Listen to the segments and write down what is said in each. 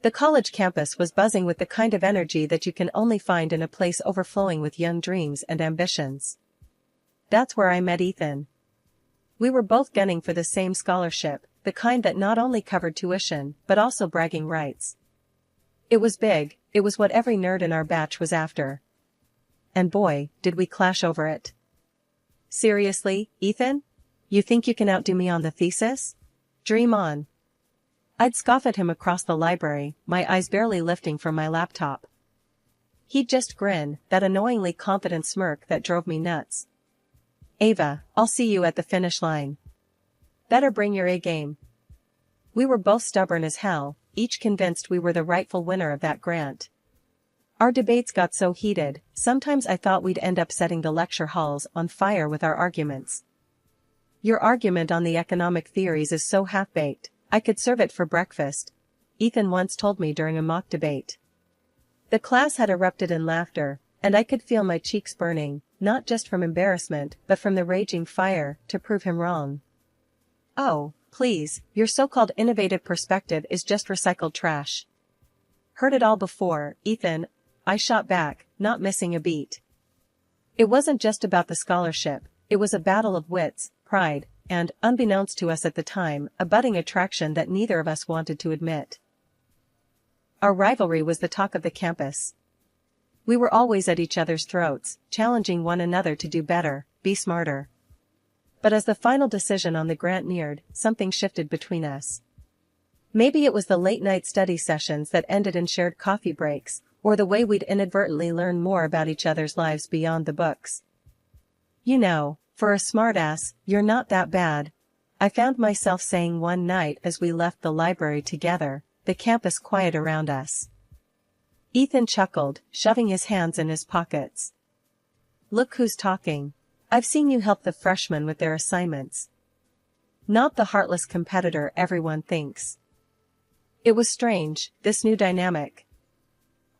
The college campus was buzzing with the kind of energy that you can only find in a place overflowing with young dreams and ambitions. That's where I met Ethan. We were both gunning for the same scholarship, the kind that not only covered tuition, but also bragging rights. It was big, it was what every nerd in our batch was after. And boy, did we clash over it. Seriously, Ethan? You think you can outdo me on the thesis? Dream on. I'd scoff at him across the library, my eyes barely lifting from my laptop. He'd just grin, that annoyingly confident smirk that drove me nuts. Ava, I'll see you at the finish line. Better bring your A game. We were both stubborn as hell, each convinced we were the rightful winner of that grant. Our debates got so heated, sometimes I thought we'd end up setting the lecture halls on fire with our arguments. Your argument on the economic theories is so half-baked, I could serve it for breakfast, Ethan once told me during a mock debate. The class had erupted in laughter, and I could feel my cheeks burning, not just from embarrassment but from the raging fire to prove him wrong. Oh, please, your so-called innovative perspective is just recycled trash. Heard it all before, Ethan, I shot back, not missing a beat. It wasn't just about the scholarship, it was a battle of wits, pride, and, unbeknownst to us at the time, a budding attraction that neither of us wanted to admit. Our rivalry was the talk of the campus. We were always at each other's throats, challenging one another to do better, be smarter. But as the final decision on the grant neared, something shifted between us. Maybe it was the late-night study sessions that ended in shared coffee breaks, or the way we'd inadvertently learn more about each other's lives beyond the books. You know, for a smartass, you're not that bad, I found myself saying one night as we left the library together, the campus quiet around us. Ethan chuckled, shoving his hands in his pockets. Look who's talking. I've seen you help the freshmen with their assignments. Not the heartless competitor everyone thinks. It was strange, this new dynamic.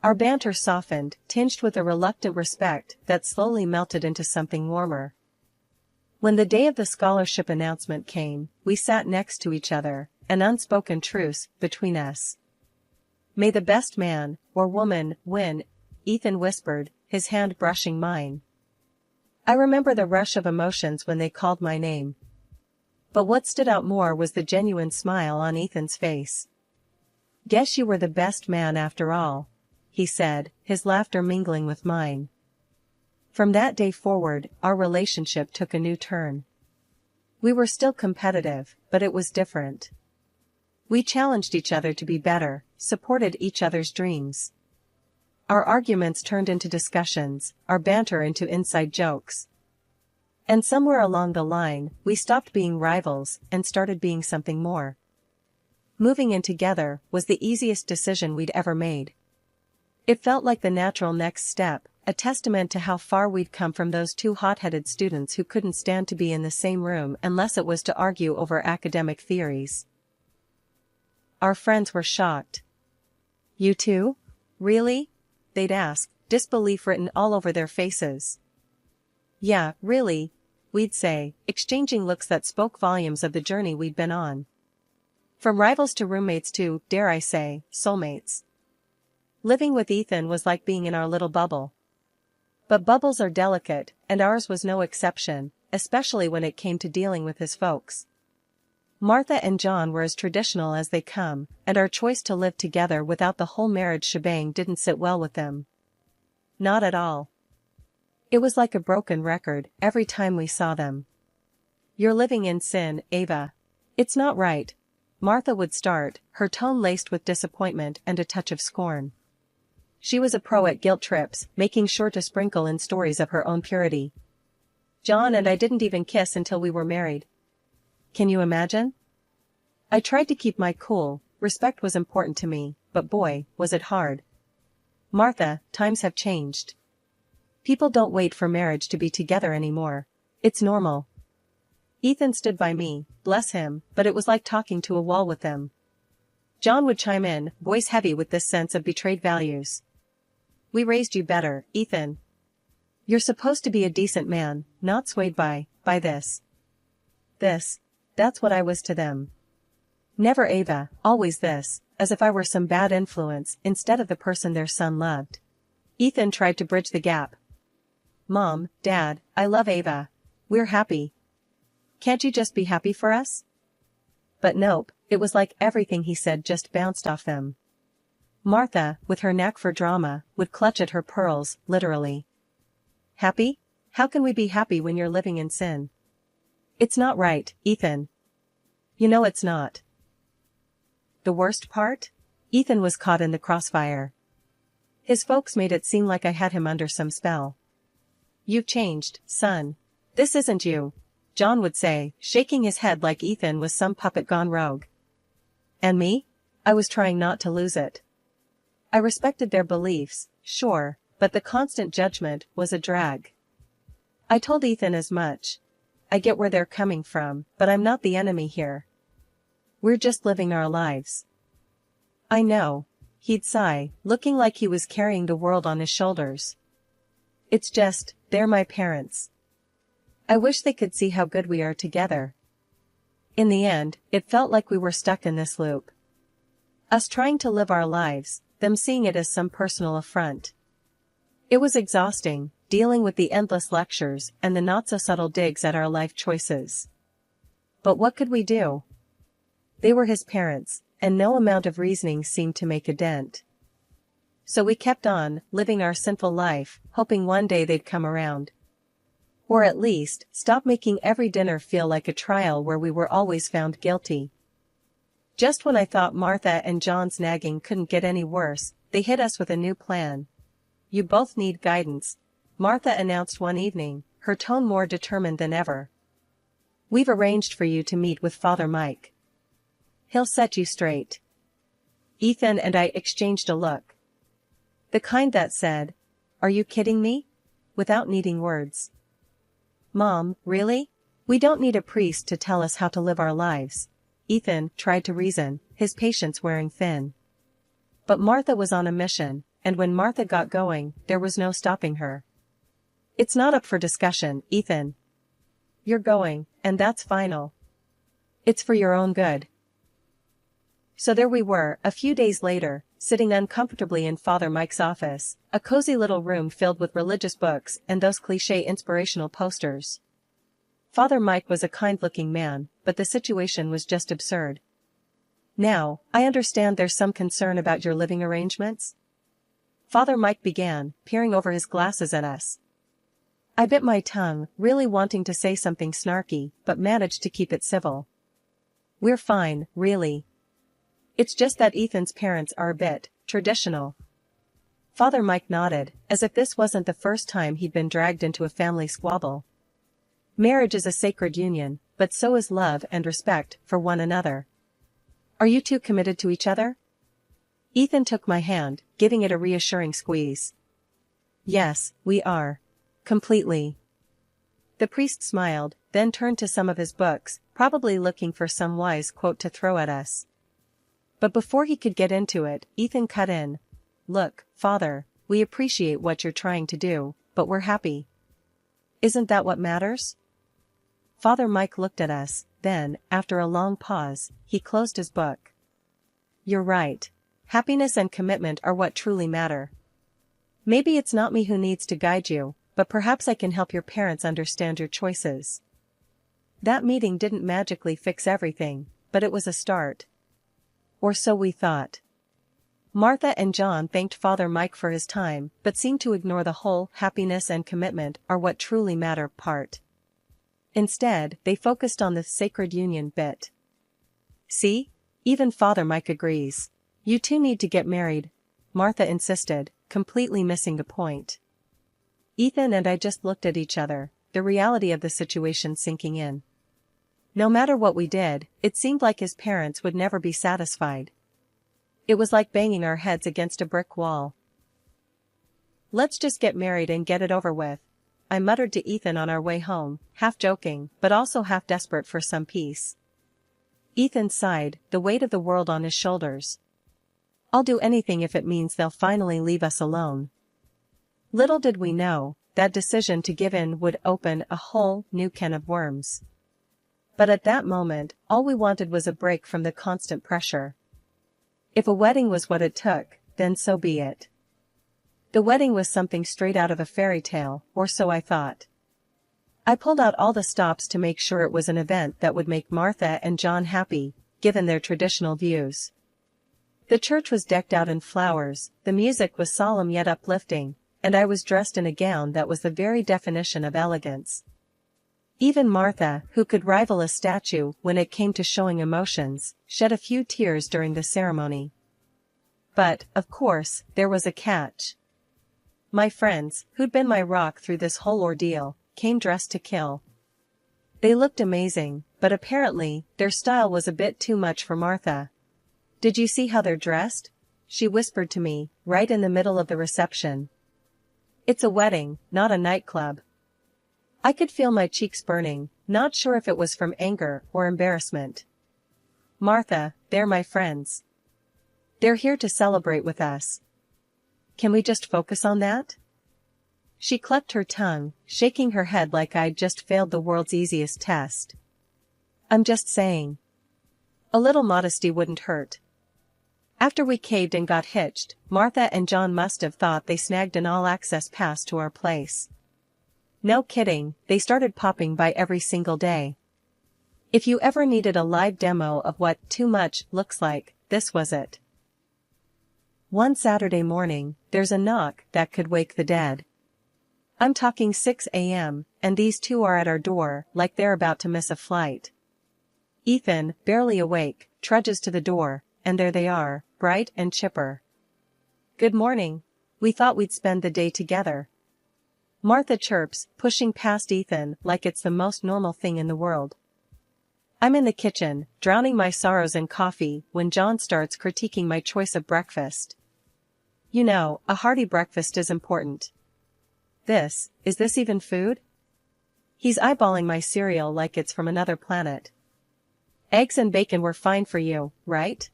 Our banter softened, tinged with a reluctant respect that slowly melted into something warmer. When the day of the scholarship announcement came, we sat next to each other, an unspoken truce between us. May the best man, or woman, win, Ethan whispered, his hand brushing mine. I remember the rush of emotions when they called my name. But what stood out more was the genuine smile on Ethan's face. Guess you were the best man after all, he said, his laughter mingling with mine. From that day forward, our relationship took a new turn. We were still competitive, but it was different. We challenged each other to be better, supported each other's dreams. Our arguments turned into discussions, our banter into inside jokes. And somewhere along the line, we stopped being rivals and started being something more. Moving in together was the easiest decision we'd ever made. It felt like the natural next step, a testament to how far we'd come from those two hot-headed students who couldn't stand to be in the same room unless it was to argue over academic theories. Our friends were shocked. You too? Really? They'd ask, disbelief written all over their faces. Yeah, really, we'd say, exchanging looks that spoke volumes of the journey we'd been on. From rivals to roommates to, dare I say, soulmates. Living with Ethan was like being in our little bubble. But bubbles are delicate, and ours was no exception, especially when it came to dealing with his folks. Martha and John were as traditional as they come, and our choice to live together without the whole marriage shebang didn't sit well with them. Not at all. It was like a broken record every time we saw them. You're living in sin, Ava. It's not right. Martha would start, her tone laced with disappointment and a touch of scorn. She was a pro at guilt trips, making sure to sprinkle in stories of her own purity. John and I didn't even kiss until we were married. Can you imagine? I tried to keep my cool, respect was important to me, but boy, was it hard. Martha, times have changed. People don't wait for marriage to be together anymore. It's normal. Ethan stood by me, bless him, but it was like talking to a wall with them. John would chime in, voice heavy with this sense of betrayed values. We raised you better, Ethan. You're supposed to be a decent man, not swayed by this. That's what I was to them. Never Ava, always this, as if I were some bad influence instead of the person their son loved. Ethan tried to bridge the gap. Mom, Dad, I love Ava. We're happy. Can't you just be happy for us? But nope, it was like everything he said just bounced off them. Martha, with her knack for drama, would clutch at her pearls, literally. Happy? How can we be happy when you're living in sin? It's not right, Ethan. You know it's not. The worst part? Ethan was caught in the crossfire. His folks made it seem like I had him under some spell. You've changed, son. This isn't you, John would say, shaking his head like Ethan was some puppet gone rogue. And me? I was trying not to lose it. I respected their beliefs, sure, but the constant judgment was a drag. I told Ethan as much. I get where they're coming from, but I'm not the enemy here. We're just living our lives. I know, he'd sigh, looking like he was carrying the world on his shoulders. It's just, they're my parents. I wish they could see how good we are together. In the end, it felt like we were stuck in this loop. Us trying to live our lives, them seeing it as some personal affront. It was exhausting, dealing with the endless lectures and the not-so-subtle digs at our life choices. But what could we do? They were his parents, and no amount of reasoning seemed to make a dent. So we kept on, living our sinful life, hoping one day they'd come around. Or at least, stop making every dinner feel like a trial where we were always found guilty. Just when I thought Martha and John's nagging couldn't get any worse, they hit us with a new plan. You both need guidance, Martha announced one evening, her tone more determined than ever. We've arranged for you to meet with Father Mike. He'll set you straight. Ethan and I exchanged a look. The kind that said, "Are you kidding me?" without needing words. Mom, really? We don't need a priest to tell us how to live our lives. Ethan tried to reason, his patience wearing thin. But Martha was on a mission, and when Martha got going, there was no stopping her. It's not up for discussion, Ethan. You're going, and that's final. It's for your own good. So there we were, a few days later, sitting uncomfortably in Father Mike's office, a cozy little room filled with religious books and those cliché inspirational posters. Father Mike was a kind-looking man, but the situation was just absurd. Now, I understand there's some concern about your living arrangements? Father Mike began, peering over his glasses at us. I bit my tongue, really wanting to say something snarky, but managed to keep it civil. We're fine, really. It's just that Ethan's parents are a bit traditional. Father Mike nodded, as if this wasn't the first time he'd been dragged into a family squabble. Marriage is a sacred union, but so is love and respect for one another. Are you two committed to each other? Ethan took my hand, giving it a reassuring squeeze. Yes, we are. Completely. The priest smiled, then turned to some of his books, probably looking for some wise quote to throw at us. But before he could get into it, Ethan cut in. Look, Father, we appreciate what you're trying to do, but we're happy. Isn't that what matters? Father Mike looked at us, then, after a long pause, he closed his book. You're right. Happiness and commitment are what truly matter. Maybe it's not me who needs to guide you, but perhaps I can help your parents understand your choices. That meeting didn't magically fix everything, but it was a start. Or so we thought. Martha and John thanked Father Mike for his time, but seemed to ignore the whole happiness and commitment are what truly matter part. Instead, they focused on the sacred union bit. See? Even Father Mike agrees. You two need to get married, Martha insisted, completely missing the point. Ethan and I just looked at each other, the reality of the situation sinking in. No matter what we did, it seemed like his parents would never be satisfied. It was like banging our heads against a brick wall. Let's just get married and get it over with, I muttered to Ethan on our way home, half joking, but also half desperate for some peace. Ethan sighed, the weight of the world on his shoulders. I'll do anything if it means they'll finally leave us alone. Little did we know, that decision to give in would open a whole new can of worms. But at that moment, all we wanted was a break from the constant pressure. If a wedding was what it took, then so be it. The wedding was something straight out of a fairy tale, or so I thought. I pulled out all the stops to make sure it was an event that would make Martha and John happy, given their traditional views. The church was decked out in flowers, the music was solemn yet uplifting, and I was dressed in a gown that was the very definition of elegance. Even Martha, who could rival a statue when it came to showing emotions, shed a few tears during the ceremony. But, of course, there was a catch. My friends, who'd been my rock through this whole ordeal, came dressed to kill. They looked amazing, but apparently, their style was a bit too much for Martha. "Did you see how they're dressed?" she whispered to me, right in the middle of the reception. "It's a wedding, not a nightclub." I could feel my cheeks burning, not sure if it was from anger or embarrassment. "Martha, they're my friends. They're here to celebrate with us. Can we just focus on that?" She clucked her tongue, shaking her head like I'd just failed the world's easiest test. "I'm just saying. A little modesty wouldn't hurt." After we caved and got hitched, Martha and John must have thought they snagged an all-access pass to our place. No kidding, they started popping by every single day. If you ever needed a live demo of what too much looks like, this was it. One Saturday morning, there's a knock that could wake the dead. I'm talking 6 a.m., and these two are at our door, like they're about to miss a flight. Ethan, barely awake, trudges to the door, and there they are, bright and chipper. "Good morning. We thought we'd spend the day together." Martha chirps, pushing past Ethan like it's the most normal thing in the world. I'm in the kitchen, drowning my sorrows in coffee, when John starts critiquing my choice of breakfast. "You know, a hearty breakfast is important. Is this even food?" He's eyeballing my cereal like it's from another planet. "Eggs and bacon were fine for you, right?"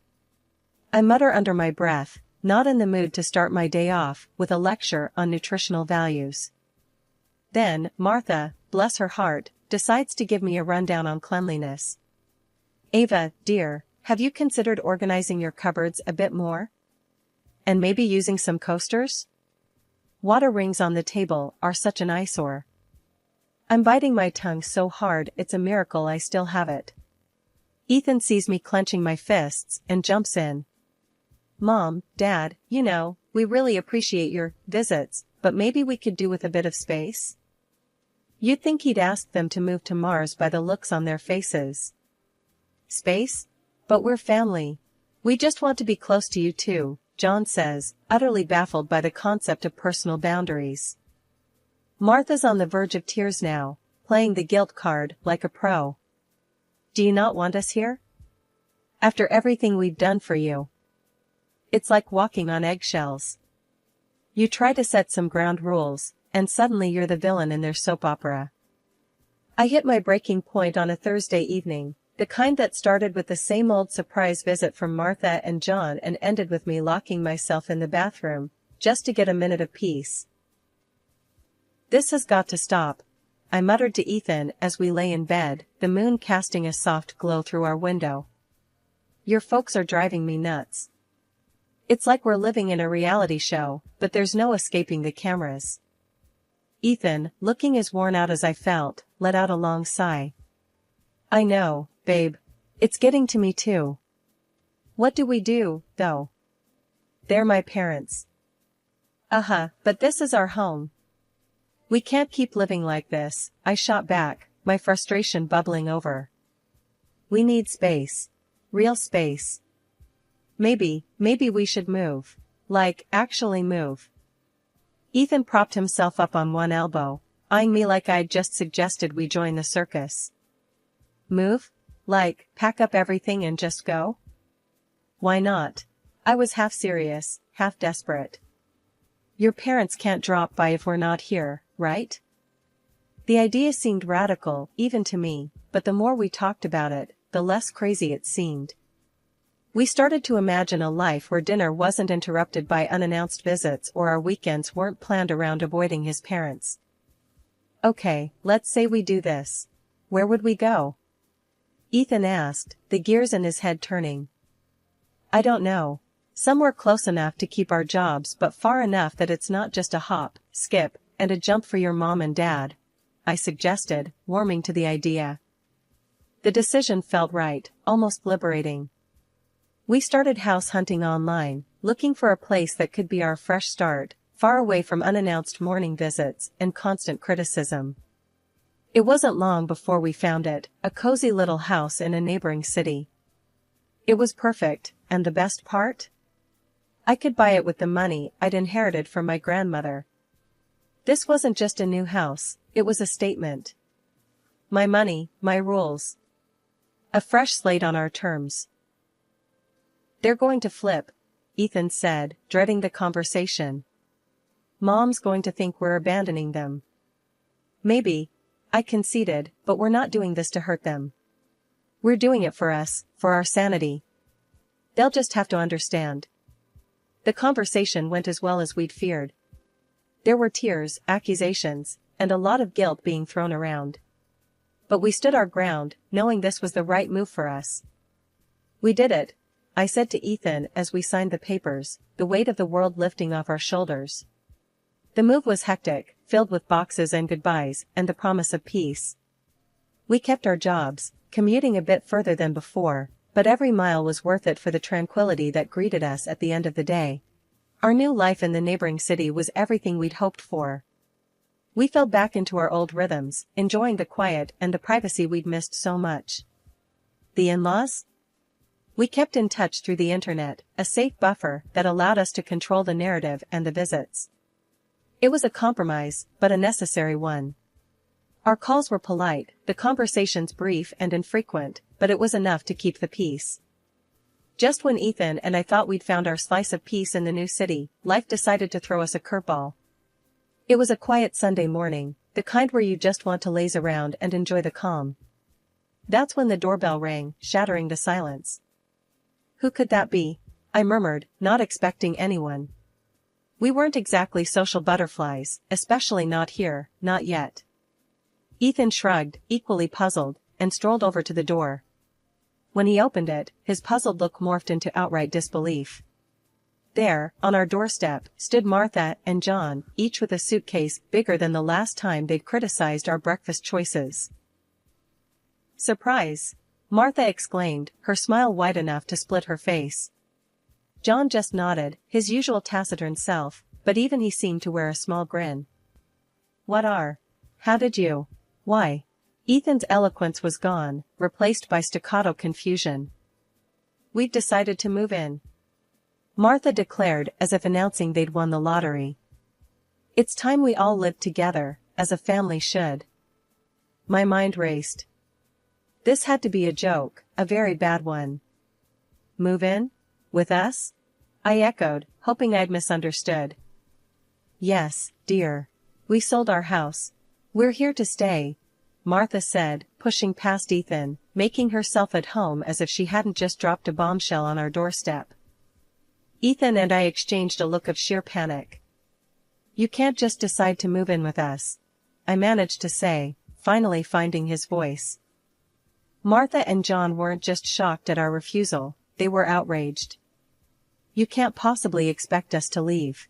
I mutter under my breath, not in the mood to start my day off with a lecture on nutritional values. Then, Martha, bless her heart, decides to give me a rundown on cleanliness. "Ava, dear, have you considered organizing your cupboards a bit more? And maybe using some coasters? Water rings on the table are such an eyesore." I'm biting my tongue so hard it's a miracle I still have it. Ethan sees me clenching my fists and jumps in. "Mom, Dad, you know, we really appreciate your visits, but maybe we could do with a bit of space?" You'd think he'd ask them to move to Mars by the looks on their faces. "Space? But we're family. We just want to be close to you too," John says, utterly baffled by the concept of personal boundaries. Martha's on the verge of tears now, playing the guilt card like a pro. "Do you not want us here? After everything we've done for you?" It's like walking on eggshells. You try to set some ground rules, and suddenly you're the villain in their soap opera. I hit my breaking point on a Thursday evening, the kind that started with the same old surprise visit from Martha and John and ended with me locking myself in the bathroom, just to get a minute of peace. "This has got to stop," I muttered to Ethan as we lay in bed, the moon casting a soft glow through our window. "Your folks are driving me nuts. It's like we're living in a reality show, but there's no escaping the cameras." Ethan, looking as worn out as I felt, let out a long sigh. "I know, babe. It's getting to me too. What do we do, though? They're my parents." But this is our home. "We can't keep living like this," I shot back, my frustration bubbling over. "We need space. Real space. Maybe we should move. Like, actually move." Ethan propped himself up on one elbow, eyeing me like I'd just suggested we join the circus. "Move? Like, pack up everything and just go?" "Why not?" I was half serious, half desperate. "Your parents can't drop by if we're not here, right?" The idea seemed radical, even to me, but the more we talked about it, the less crazy it seemed. We started to imagine a life where dinner wasn't interrupted by unannounced visits or our weekends weren't planned around avoiding his parents. "Okay, let's say we do this. Where would we go?" Ethan asked, the gears in his head turning. "I don't know. Somewhere close enough to keep our jobs but far enough that it's not just a hop, skip, and a jump for your mom and dad, I suggested, warming to the idea. The decision felt right, almost liberating. We started house hunting online, looking for a place that could be our fresh start, far away from unannounced morning visits and constant criticism. It wasn't long before we found it, a cozy little house in a neighboring city. It was perfect, and the best part? I could buy it with the money I'd inherited from my grandmother. This wasn't just a new house, it was a statement. My money, my rules. A fresh slate on our terms. They're going to flip, Ethan said, dreading the conversation. Mom's going to think we're abandoning them. Maybe, I conceded, but we're not doing this to hurt them. We're doing it for us, for our sanity. They'll just have to understand. The conversation went as well as we'd feared. There were tears, accusations, and a lot of guilt being thrown around. But we stood our ground, knowing this was the right move for us. We did it, I said to Ethan as we signed the papers, the weight of the world lifting off our shoulders. The move was hectic, filled with boxes and goodbyes, and the promise of peace. We kept our jobs, commuting a bit further than before, but every mile was worth it for the tranquility that greeted us at the end of the day. Our new life in the neighboring city was everything we'd hoped for. We fell back into our old rhythms, enjoying the quiet and the privacy we'd missed so much. The in-laws? We kept in touch through the internet, a safe buffer that allowed us to control the narrative and the visits. It was a compromise, but a necessary one. Our calls were polite, the conversations brief and infrequent, but it was enough to keep the peace. Just when Ethan and I thought we'd found our slice of peace in the new city, life decided to throw us a curveball. It was a quiet Sunday morning, the kind where you just want to laze around and enjoy the calm. That's when the doorbell rang, shattering the silence. Who could that be? I murmured, not expecting anyone. We weren't exactly social butterflies, especially not here, not yet. Ethan shrugged, equally puzzled, and strolled over to the door. When he opened it, his puzzled look morphed into outright disbelief. There, on our doorstep, stood Martha and John, each with a suitcase bigger than the last time they'd criticized our breakfast choices. "Surprise!" Martha exclaimed, her smile wide enough to split her face. John just nodded, his usual taciturn self, but even he seemed to wear a small grin. "What are? How did you? Why?" Ethan's eloquence was gone, replaced by staccato confusion. "We've decided to move in," Martha declared as if announcing they'd won the lottery. "It's time we all lived together, as a family should." My mind raced. This had to be a joke, a very bad one. "Move in? With us?" I echoed, hoping I'd misunderstood. "Yes, dear. We sold our house. We're here to stay," Martha said, pushing past Ethan, making herself at home as if she hadn't just dropped a bombshell on our doorstep. Ethan and I exchanged a look of sheer panic. "You can't just decide to move in with us," I managed to say, finally finding his voice. Martha and John weren't just shocked at our refusal, they were outraged. "You can't possibly expect us to leave.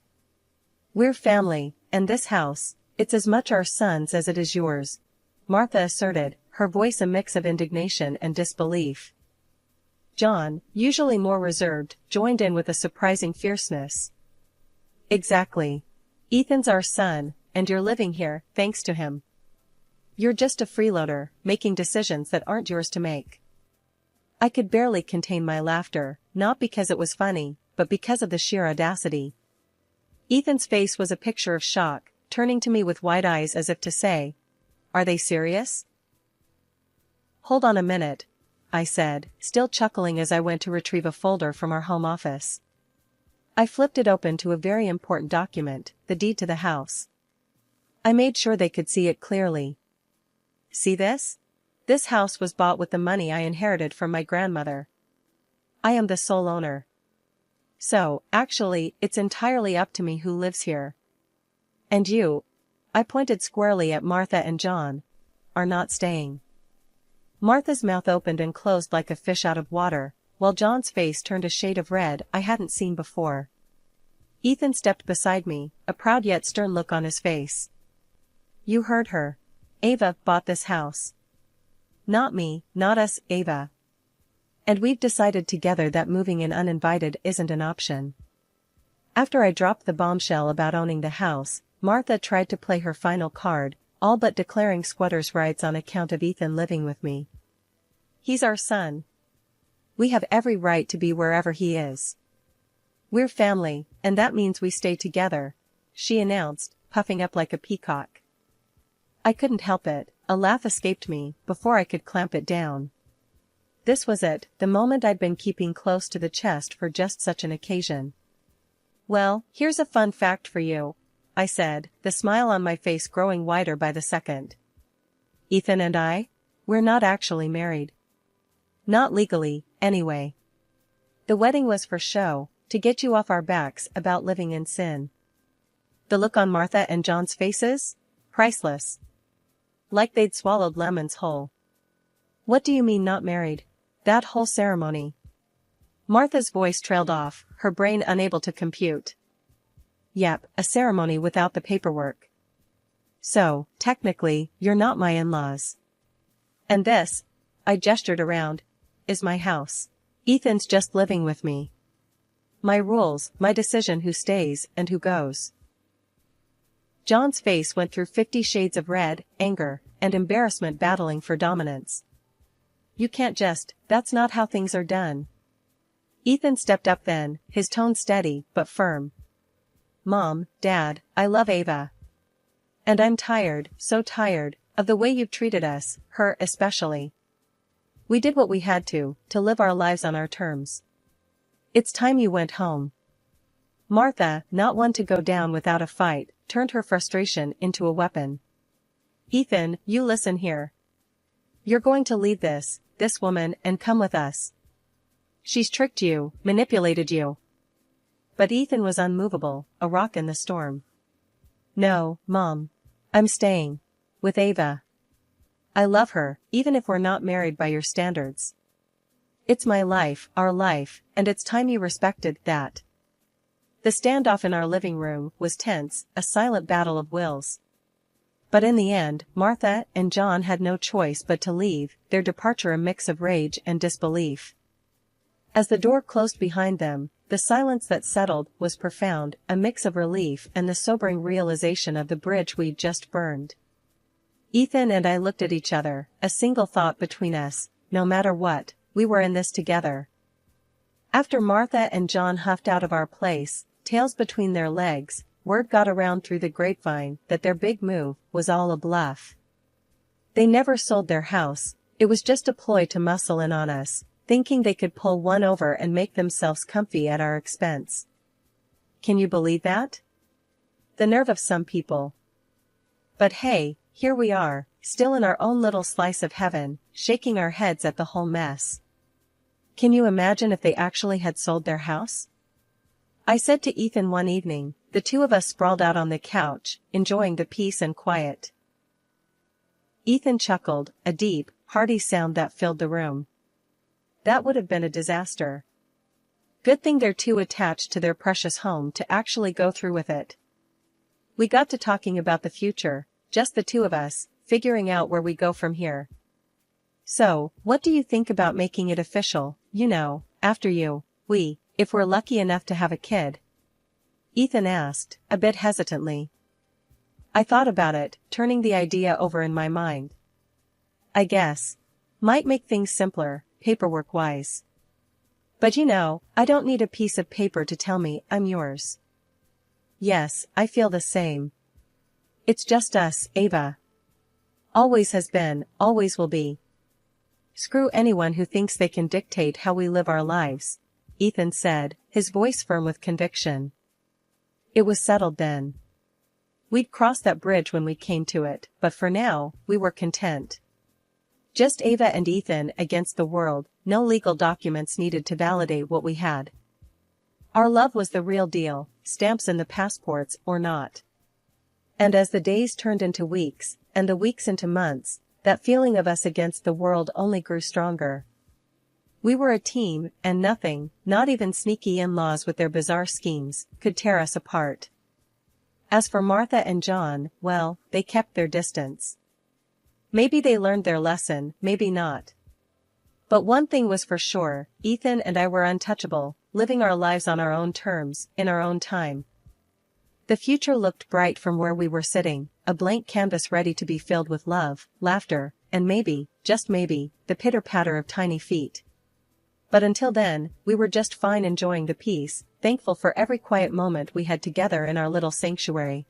We're family, and this house, it's as much our son's as it is yours," Martha asserted, her voice a mix of indignation and disbelief. John, usually more reserved, joined in with a surprising fierceness. "Exactly. Ethan's our son, and you're living here, thanks to him. You're just a freeloader, making decisions that aren't yours to make." I could barely contain my laughter, not because it was funny, but because of the sheer audacity. Ethan's face was a picture of shock, turning to me with wide eyes as if to say, "Are they serious?" "Hold on a minute," I said, still chuckling as I went to retrieve a folder from our home office. I flipped it open to a very important document, the deed to the house. I made sure they could see it clearly. "See this? This house was bought with the money I inherited from my grandmother. I am the sole owner. So, actually, it's entirely up to me who lives here. And you," I pointed squarely at Martha and John, "are not staying." Martha's mouth opened and closed like a fish out of water, while John's face turned a shade of red I hadn't seen before. Ethan stepped beside me, a proud yet stern look on his face. You heard her. Ava bought this house. Not me, not us, Ava. And we've decided together that moving in uninvited isn't an option. After I dropped the bombshell about owning the house, Martha tried to play her final card, all but declaring squatters' rights on account of Ethan living with me. He's our son. We have every right to be wherever he is. We're family, and that means we stay together, she announced, puffing up like a peacock. I couldn't help it, a laugh escaped me, before I could clamp it down. This was it, the moment I'd been keeping close to the chest for just such an occasion. Well, here's a fun fact for you, I said, the smile on my face growing wider by the second. Ethan and I? We're not actually married. Not legally, anyway. The wedding was for show, to get you off our backs about living in sin. The look on Martha and John's faces? Priceless. Like they'd swallowed lemons whole. What do you mean not married? That whole ceremony. Martha's voice trailed off, her brain unable to compute. Yep, a ceremony without the paperwork. So, technically, you're not my in-laws. And this, I gestured around, is my house. Ethan's just living with me. My rules, my decision who stays and who goes. John's face went through 50 shades of red, anger, and embarrassment battling for dominance. You can't just, that's not how things are done. Ethan stepped up then, his tone steady but firm. Mom, Dad, I love Ava. And I'm tired, so tired, of the way you've treated us, her especially. We did what we had to live our lives on our terms. It's time you went home. Martha, not one to go down without a fight, turned her frustration into a weapon. Ethan, you listen here. You're going to leave this woman, and come with us. She's tricked you, manipulated you. But Ethan was unmovable, a rock in the storm. No, Mom. I'm staying. With Ava. I love her, even if we're not married by your standards. It's my life, our life, and it's time you respected that. The standoff in our living room was tense, a silent battle of wills. But in the end, Martha and John had no choice but to leave, their departure a mix of rage and disbelief. As the door closed behind them, the silence that settled was profound, a mix of relief and the sobering realization of the bridge we'd just burned. Ethan and I looked at each other, a single thought between us, no matter what, we were in this together. After Martha and John huffed out of our place, tails between their legs, word got around through the grapevine that their big move was all a bluff. They never sold their house, it was just a ploy to muscle in on us, thinking they could pull one over and make themselves comfy at our expense. Can you believe that? The nerve of some people. But hey, here we are, still in our own little slice of heaven, shaking our heads at the whole mess. Can you imagine if they actually had sold their house? I said to Ethan one evening, the two of us sprawled out on the couch, enjoying the peace and quiet. Ethan chuckled, a deep, hearty sound that filled the room. That would have been a disaster. Good thing they're too attached to their precious home to actually go through with it. We got to talking about the future, just the two of us, figuring out where we go from here. So, what do you think about making it official, after if we're lucky enough to have a kid? Ethan asked, a bit hesitantly. I thought about it, turning the idea over in my mind. I guess. Might make things simpler, paperwork-wise. But I don't need a piece of paper to tell me I'm yours. Yes, I feel the same. It's just us, Ava. Always has been, always will be. Screw anyone who thinks they can dictate how we live our lives, Ethan said, his voice firm with conviction. It was settled then. We'd cross that bridge when we came to it, but for now, we were content. Just Ava and Ethan against the world, no legal documents needed to validate what we had. Our love was the real deal, stamps in the passports or not. And as the days turned into weeks, and the weeks into months, that feeling of us against the world only grew stronger. We were a team, and nothing, not even sneaky in-laws with their bizarre schemes, could tear us apart. As for Martha and John, well, they kept their distance. Maybe they learned their lesson, maybe not. But one thing was for sure, Ethan and I were untouchable, living our lives on our own terms, in our own time. The future looked bright from where we were sitting, a blank canvas ready to be filled with love, laughter, and maybe, just maybe, the pitter-patter of tiny feet. But until then, we were just fine, enjoying the peace, thankful for every quiet moment we had together in our little sanctuary.